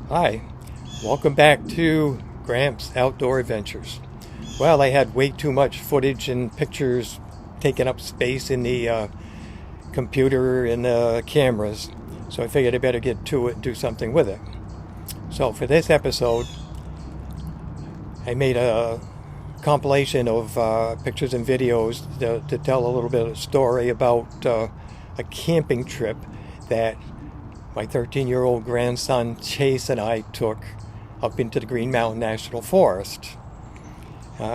Hi, welcome back to Gramps Outdoor Adventures. Well, I had way too much footage and pictures taking up space in the computer and the cameras, so I figured I better get to it and do something with it. So for this episode, I made a compilation of pictures and videos to tell a little bit of story about a camping trip that my 13-year-old grandson Chase and I took up into the Green Mountain National Forest.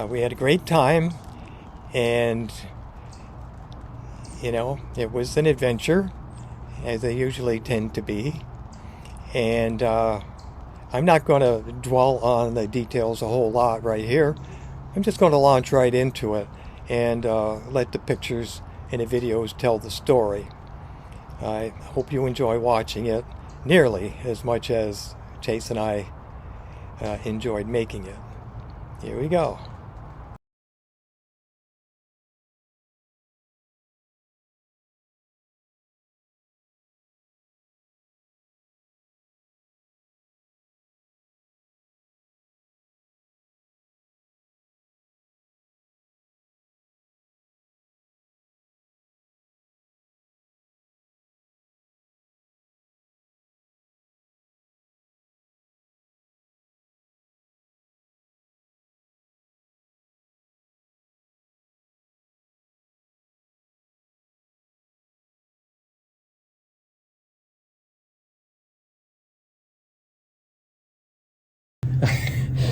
We had a great time, and it was an adventure, as they usually tend to be. And I'm not going to dwell on the details a whole lot right here. I'm just going to launch right into it and let the pictures and the videos tell the story. I hope you enjoy watching it nearly as much as Chase and I enjoyed making it. Here we go.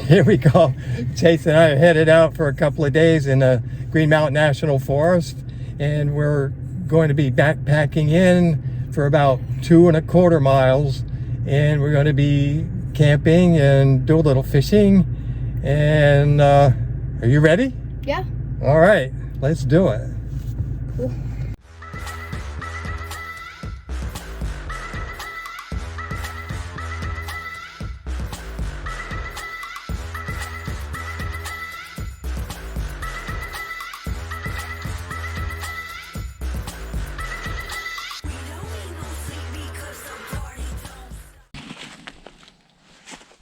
Here we go. Chase and I are headed out for a couple of days in the Green Mountain National Forest, and we're going to be backpacking in for about 2.25 miles, and we're going to be camping and do a little fishing. And are you ready? Yeah. All right, let's do it. Cool.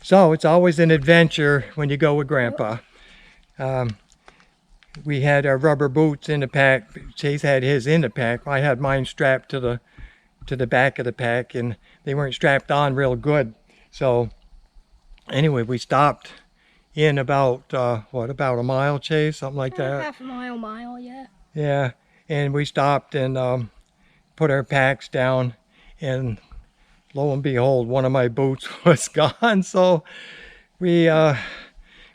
So it's always an adventure when you go with Grandpa. We had our rubber boots in the pack. Chase had his in the pack. I had mine strapped to the back of the pack, and they weren't strapped on real good. So anyway, we stopped in about about a mile, Chase, something like that. Half a mile, yeah. Yeah, and we stopped and put our packs down, and lo and behold, one of my boots was gone. So we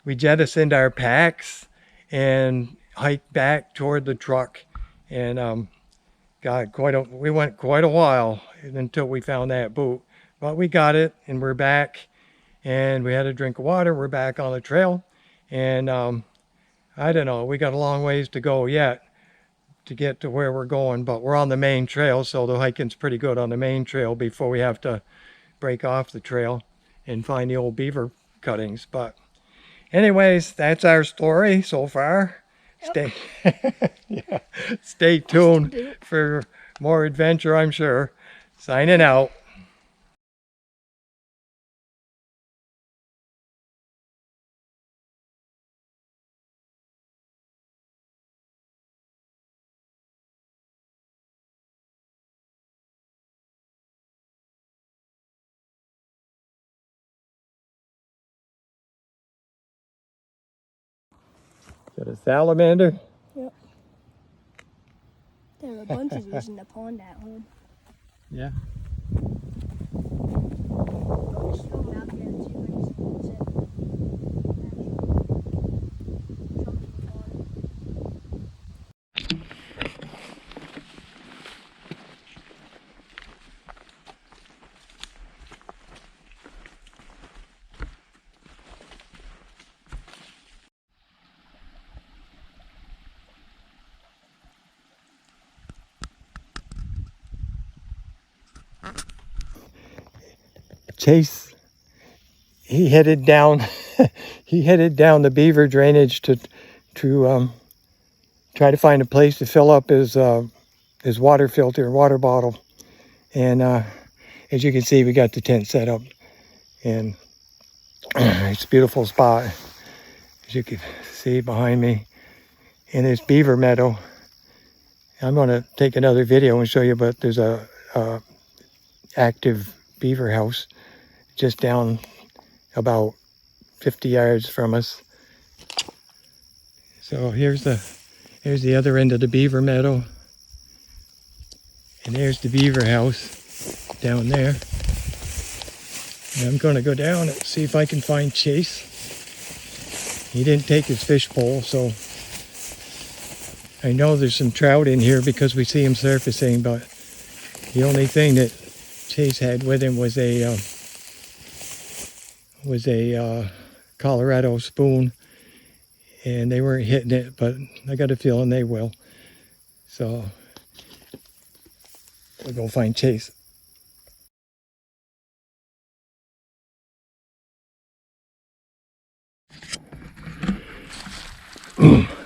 jettisoned our packs and hiked back toward the truck, and we went quite a while until we found that boot. But we got it, and we're back, and we had a drink of water. We're back on the trail, and I don't know, we got a long ways to go yet to get to where we're going, but we're on the main trail, so the hiking's pretty good on the main trail before we have to break off the trail and find the old beaver cuttings. But anyways, that's our story so far. Yep. Stay tuned for more adventure, I'm sure. Signing out. Is that a salamander? Yep. There were a bunch of these in the pond at home. Yeah. There's some out there too. Chase, he headed down the beaver drainage to try to find a place to fill up his water bottle. And as you can see, we got the tent set up And it's a beautiful spot, as you can see behind me, in this beaver meadow. I'm going to take another video and show you, but there's a active beaver house just down about 50 yards from us. So here's the other end of the beaver meadow, and there's the beaver house down there. And I'm going to go down and see if I can find Chase. He didn't take his fish pole, so I know there's some trout in here because we see him surfacing, but the only thing that Chase had with him was a Colorado spoon, and they weren't hitting it, but I got a feeling they will. So we'll go find Chase.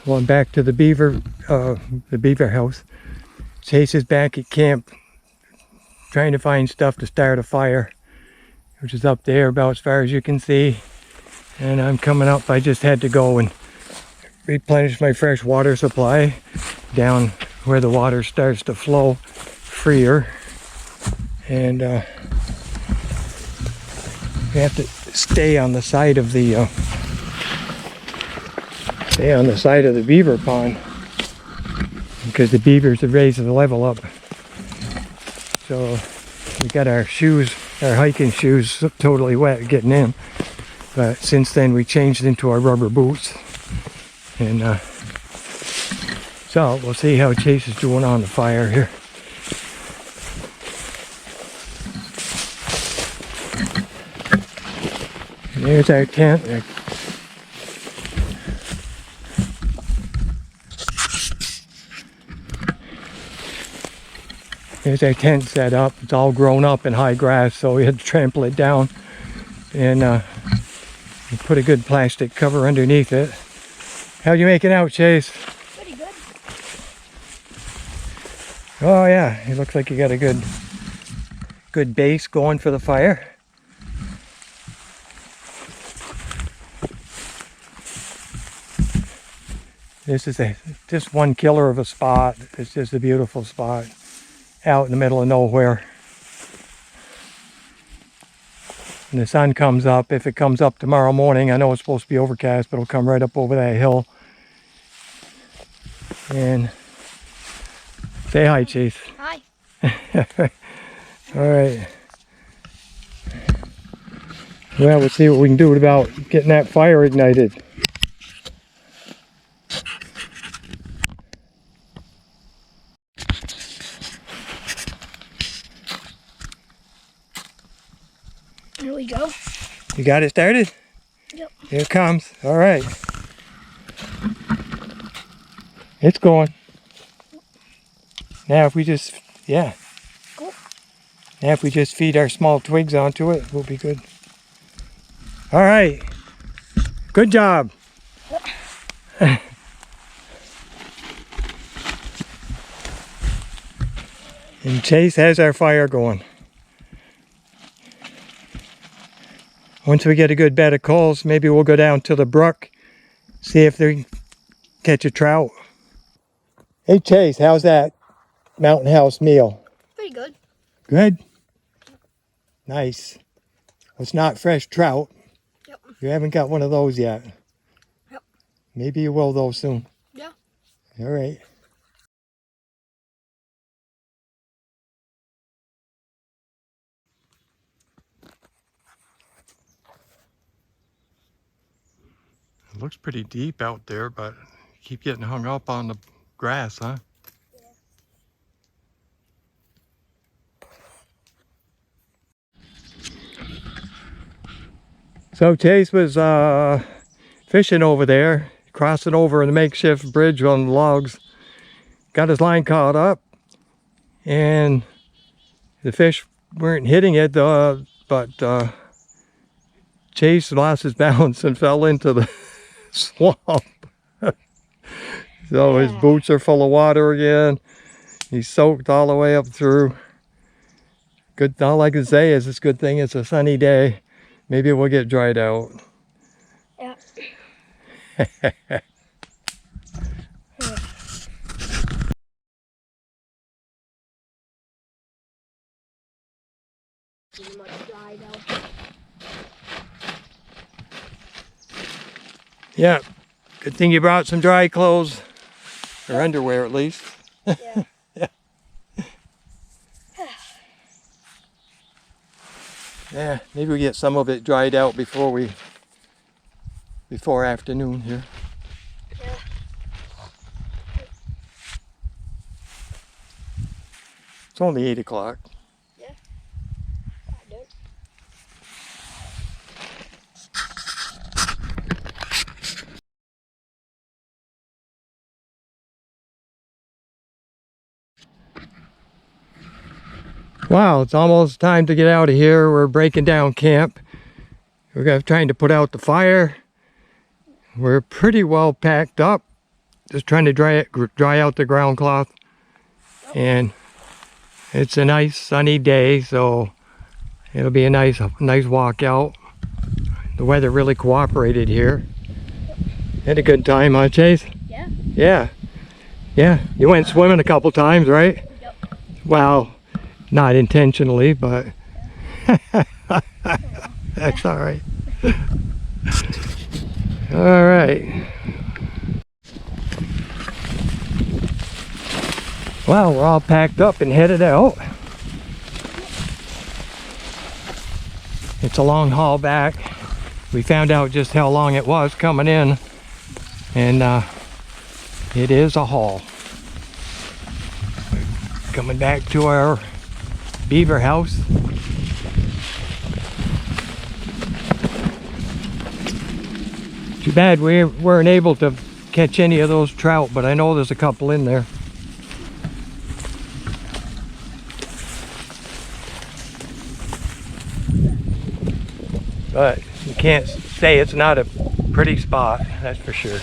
Going back to the beaver house. Chase is back at camp trying to find stuff to start a fire, which is up there about as far as you can see. And I'm coming up. I just had to go and replenish my fresh water supply down where the water starts to flow freer. And we have to stay on the side of the beaver pond because the beavers have raised the level up. So we got our hiking shoes totally wet getting in. But since then we changed into our rubber boots. And so we'll see how Chase is doing on the fire here. And there's our tent. There's our tent set up. It's all grown up in high grass, so we had to trample it down and put a good plastic cover underneath it. How you making out, Chase? Pretty good. Oh yeah, it looks like you got a good base going for the fire. This is just one killer of a spot. It's just a beautiful spot out in the middle of nowhere. And the sun comes up. If it comes up tomorrow morning, I know it's supposed to be overcast, but it'll come right up over that hill. And say hi, Chase. Hi. All right. Well, we'll see what we can do about getting that fire ignited. Here we go. You got it started? Yep. Here it comes. All right. It's going. Now if we just, yeah. Cool. Now if we just feed our small twigs onto it, we'll be good. All right. Good job. And Chase has our fire going. Once we get a good bed of coals, maybe we'll go down to the brook, see if they catch a trout. Hey Chase, how's that mountain house meal? Pretty good. Good? Nice. Well, it's not fresh trout. Yep. You haven't got one of those yet. Yep. Maybe you will though soon. Yeah. All right. It looks pretty deep out there, but you keep getting hung up on the grass, huh? So Chase was fishing over there, crossing over a makeshift bridge on the logs. Got his line caught up, and the fish weren't hitting it, but Chase lost his balance and fell into the swamp. So his boots are full of water again. He's soaked all the way up through. Good. All I can say is it's a good thing it's a sunny day. Maybe it will get dried out. Yeah. Pretty much dried out. Yeah. Good thing you brought some dry clothes. Or underwear at least. Yeah. Yeah, maybe we get some of it dried out before afternoon here. Yeah. It's only 8 o'clock. Yeah. I don't. Wow, it's almost time to get out of here. We're breaking down camp. We're trying to put out the fire. We're pretty well packed up. Just trying to dry out the ground cloth. And it's a nice sunny day, so it'll be a nice walk out. The weather really cooperated here. Had a good time, huh, Chase? Yeah. Yeah. Yeah. You went swimming a couple times, right? Yep. Well, not intentionally, but that's all right. All right. Well, we're all packed up and headed out. It's a long haul back. We found out just how long it was coming in, and it is a haul. Coming back to our beaver house. Too bad we weren't able to catch any of those trout, but I know there's a couple in there. But you can't say it's not a pretty spot, that's for sure.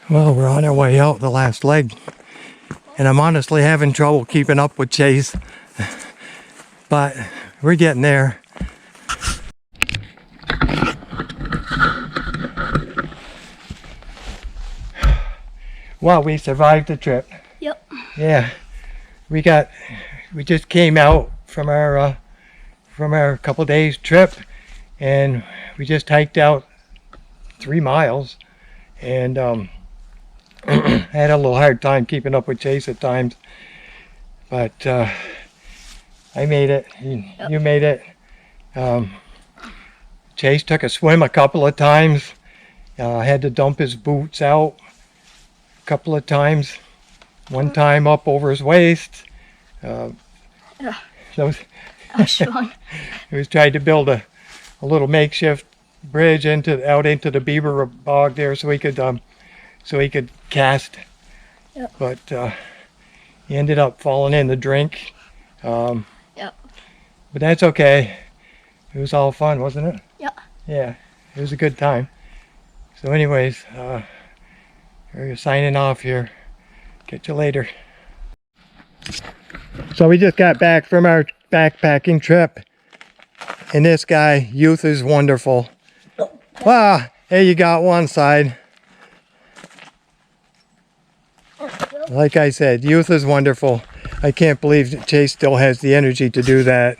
Well, we're on our way out the last leg, and I'm honestly having trouble keeping up with Chase, but we're getting there. Well, we survived the trip. Yep. Yeah, we just came out from our couple days trip, and we just hiked out 3 miles, and I had a little hard time keeping up with Chase at times, but I made it. You made it. Chase took a swim a couple of times. Had to dump his boots out a couple of times. One time up over his waist. Those, That's fun. he was trying to build a little makeshift bridge out into the beaver bog there, so he could cast. Yep. But he ended up falling in the drink. Yep. But that's okay. It was all fun, wasn't it? Yep. Yeah, it was a good time. So anyways, we're signing off here. Catch you later. So we just got back from our backpacking trip, and this guy, youth is wonderful. Wow, hey, you got one side. Like I said, youth is wonderful. I can't believe that Chase still has the energy to do that.